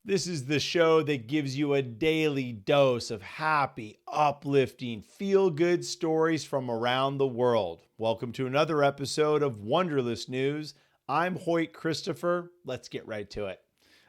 This is the show that gives you a daily dose of happy, uplifting, feel-good stories from around the world. Welcome to another episode of Wonderlous News. I'm Hoyt Christopher. Let's get right to it.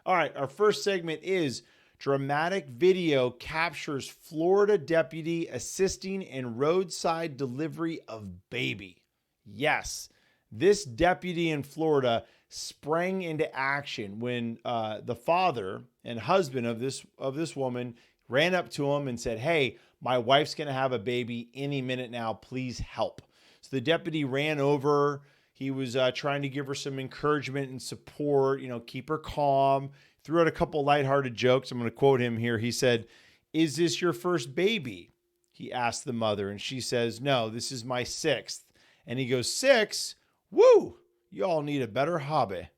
All right, our first segment is dramatic video captures Florida deputy assisting in roadside delivery of baby. Yes, this deputy in Florida sprang into action when the father and husband of this woman ran up to him and said, "Hey, my wife's going to have a baby any minute now. Please help." So the deputy ran over. He was trying to give her some encouragement and support, keep her calm, threw out a couple lighthearted jokes. I'm going to quote him here. He said, "Is this your first baby?" He asked the mother, and she says, "No, this is my sixth." And he goes, "Six? Woo! You all need a better hobby."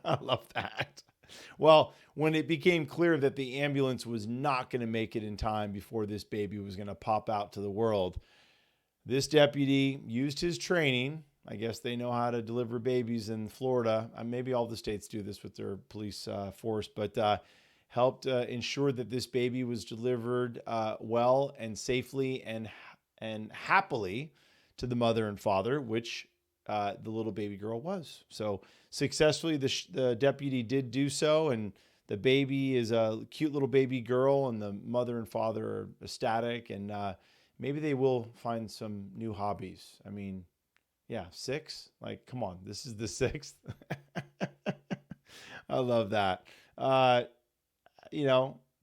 I love that. Well, when it became clear that the ambulance was not going to make it in time before this baby was going to pop out to the world, this deputy used his training. I guess they know how to deliver babies in Florida. Maybe all the states do this with their police force, but helped ensure that this baby was delivered well and safely and happily to the mother and father, which the little baby girl was. So successfully, the deputy did do so, and the baby is a cute little baby girl, and the mother and father are ecstatic, and maybe they will find some new hobbies. I mean, yeah, six? Like, come on, this is the sixth. I love that.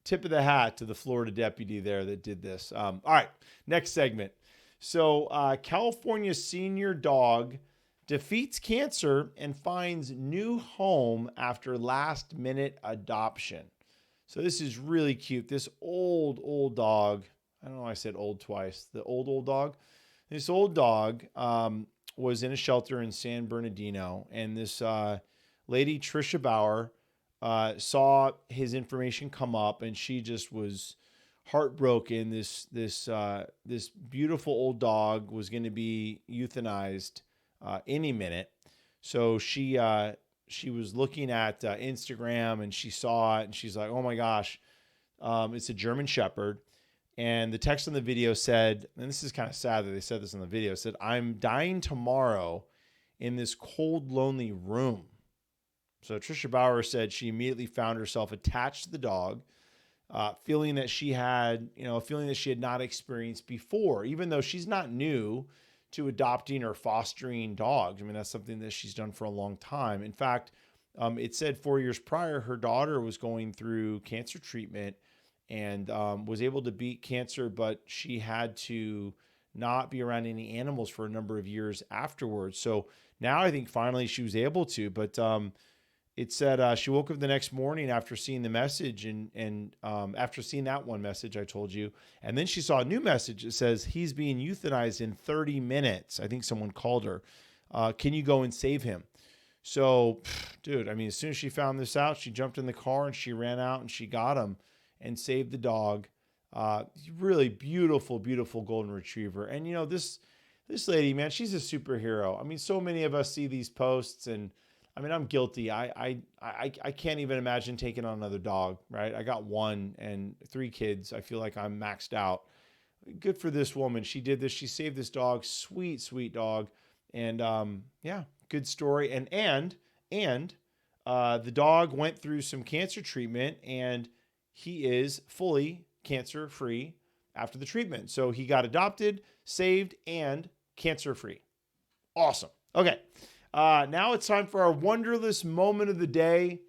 Tip of the hat to the Florida deputy there that did this. All right, next segment. So California senior dog defeats cancer and finds new home after last minute adoption. So this is really cute. This old dog, I don't know why I said old twice, the old dog. This old dog was in a shelter in San Bernardino, and this lady, Trisha Bauer, saw his information come up, and she just was heartbroken. This beautiful old dog was going to be euthanized any minute. So she was looking at Instagram, and she saw it, and she's like, "Oh my gosh, it's a German Shepherd." And the text on the video said, and this is kind of sad that they said this on the video, said, "I'm dying tomorrow in this cold, lonely room." So Trisha Bauer said she immediately found herself attached to the dog, feeling that she had not experienced before, even though she's not new to adopting or fostering dogs. I mean, that's something that she's done for a long time. In fact, it said 4 years prior, her daughter was going through cancer treatment and was able to beat cancer, but she had to not be around any animals for a number of years afterwards. So now I think finally she was able to, but it said she woke up the next morning after seeing the message and after seeing that one message I told you. And then she saw a new message that says, "He's being euthanized in 30 minutes. I think someone called her. Can you go and save him?" So, dude, I mean, as soon as she found this out, she jumped in the car and she ran out and she got him and saved the dog. Really beautiful, beautiful golden retriever. And, this lady, man, she's a superhero. I mean, so many of us see these posts, and I mean, I'm guilty. I can't even imagine taking on another dog, right? I got one and 3 kids. I feel like I'm maxed out. Good for this woman. She did this. She saved this dog. Sweet, sweet dog. And yeah, good story. And the dog went through some cancer treatment, and he is fully cancer-free after the treatment. So he got adopted, saved, and cancer-free. Awesome. Okay. Now it's time for our Wonderless moment of the day,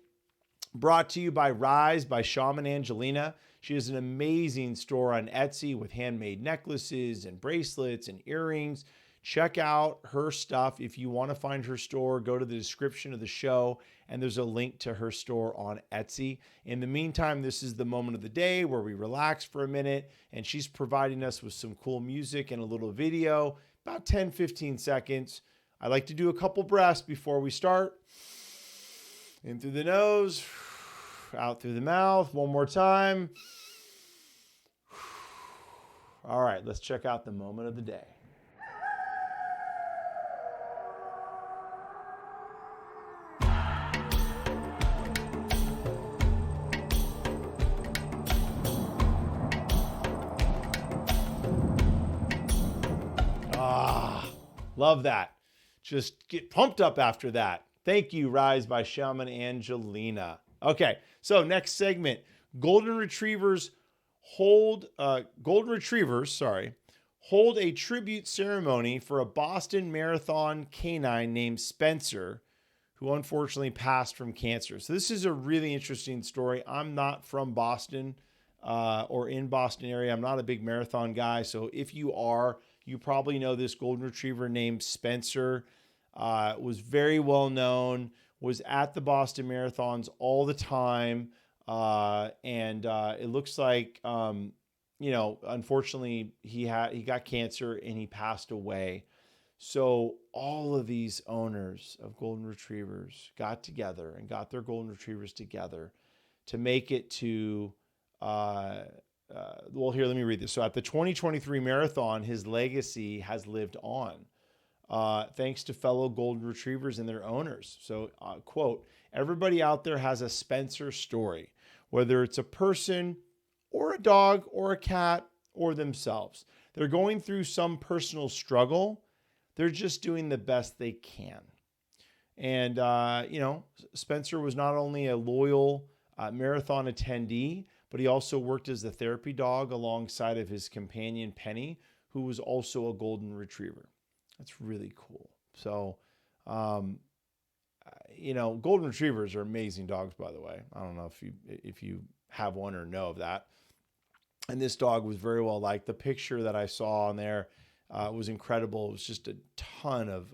brought to you by Rise by Shaman Angelina. She has an amazing store on Etsy with handmade necklaces and bracelets and earrings. Check out her stuff. If you want to find her store, go to the description of the show, and there's a link to her store on Etsy. In the meantime, this is the moment of the day where we relax for a minute, and she's providing us with some cool music and a little video, about 10, 15 seconds. I like to do a couple breaths before we start. In through the nose, out through the mouth. One more time. All right, let's check out the moment of the day. Love that. Just get pumped up after that. Thank you, Rise by Shaman Angelina. Okay, so next segment. Golden Retrievers hold a tribute ceremony for a Boston Marathon canine named Spencer, who unfortunately passed from cancer. So this is a really interesting story. I'm not from Boston or in Boston area. I'm not a big marathon guy. So if you are, you probably know this golden retriever named Spencer. Was very well known, was at the Boston Marathons all the time. And it looks like, unfortunately he got cancer and he passed away. So all of these owners of golden retrievers got together and got their golden retrievers together to make it to, here, let me read this. So at the 2023 marathon, his legacy has lived on, thanks to fellow golden retrievers and their owners. So, quote, everybody out there has a Spencer story, whether it's a person or a dog or a cat or themselves. They're going through some personal struggle. They're just doing the best they can. And, Spencer was not only a loyal marathon attendee, but he also worked as the therapy dog alongside of his companion, Penny, who was also a golden retriever. That's really cool. So, golden retrievers are amazing dogs, by the way. I don't know if you have one or know of that. And this dog was very well liked. The picture that I saw on there was incredible. It was just a ton of,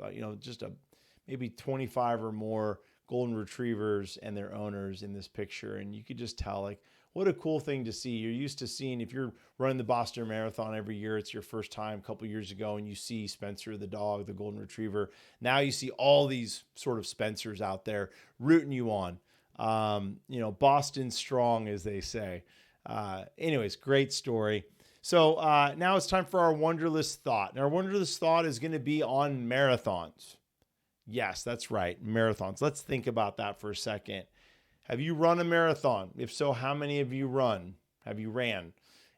maybe 25 or more golden retrievers and their owners in this picture. And you could just tell, like, what a cool thing to see. You're used to seeing, if you're running the Boston Marathon every year, it's your first time a couple years ago, and you see Spencer, the dog, the golden retriever. Now you see all these sort of Spencers out there rooting you on. Boston strong, as they say. Anyways, great story. So now it's time for our Wonderlous thought. And our Wonderless thought is going to be on marathons. Yes, that's right. Marathons. Let's think about that for a second. Have you run a marathon? If so, how many of you have you ran?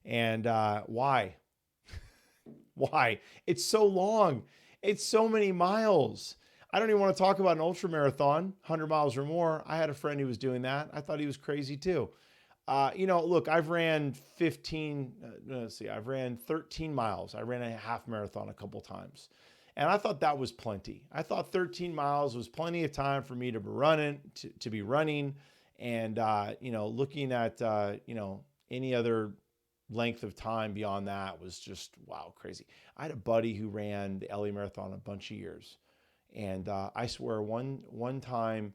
And why? Why? It's so long. It's so many miles. I don't even want to talk about an ultra marathon, 100 miles or more. I had a friend who was doing that. I thought he was crazy too. Look, I've ran 13 miles. I ran a half marathon a couple times. And I thought that was plenty. I thought 13 miles was plenty of time for me to be running. And, looking at, any other length of time beyond that was just, wow, crazy. I had a buddy who ran the LA Marathon a bunch of years. And I swear one time,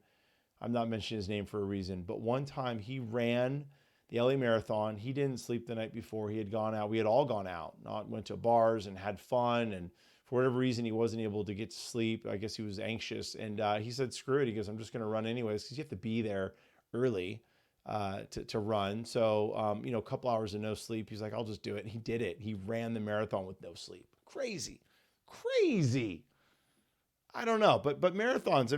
I'm not mentioning his name for a reason, but one time he ran the LA Marathon. He didn't sleep the night before. He had gone out. We had all gone out, went to bars and had fun. And for whatever reason, he wasn't able to get to sleep. I guess he was anxious. And he said, screw it. He goes, I'm just going to run anyways, because you have to be there early to run. So, a couple hours of no sleep. He's like, I'll just do it. And he did it. He ran the marathon with no sleep. Crazy. I don't know. But marathons,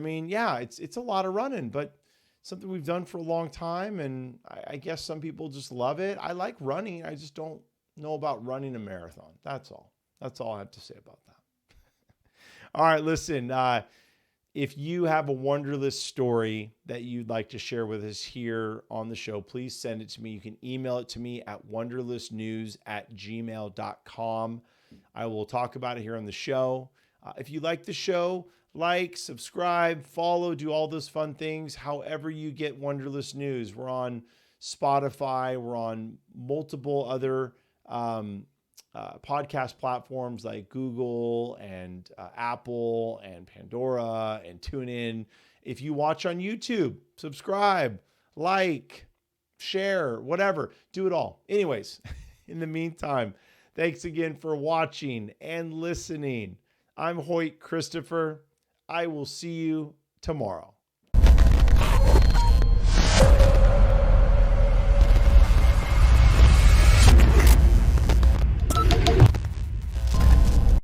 it's a lot of running, but something we've done for a long time. And I guess some people just love it. I like running. I just don't know about running a marathon. That's all. That's all I have to say about that. All right, listen, if you have a Wonderless story that you'd like to share with us here on the show, please send it to me. You can email it to me at wonderlessnews@gmail.com. I will talk about it here on the show. If you like the show, like, subscribe, follow, do all those fun things. However you get Wonderless News. We're on Spotify. We're on multiple other podcast platforms like Google and Apple and Pandora and TuneIn. If you watch on YouTube, subscribe, like, share, whatever. Do it all. Anyways, in the meantime, thanks again for watching and listening. I'm Hoyt Christopher. I will see you tomorrow.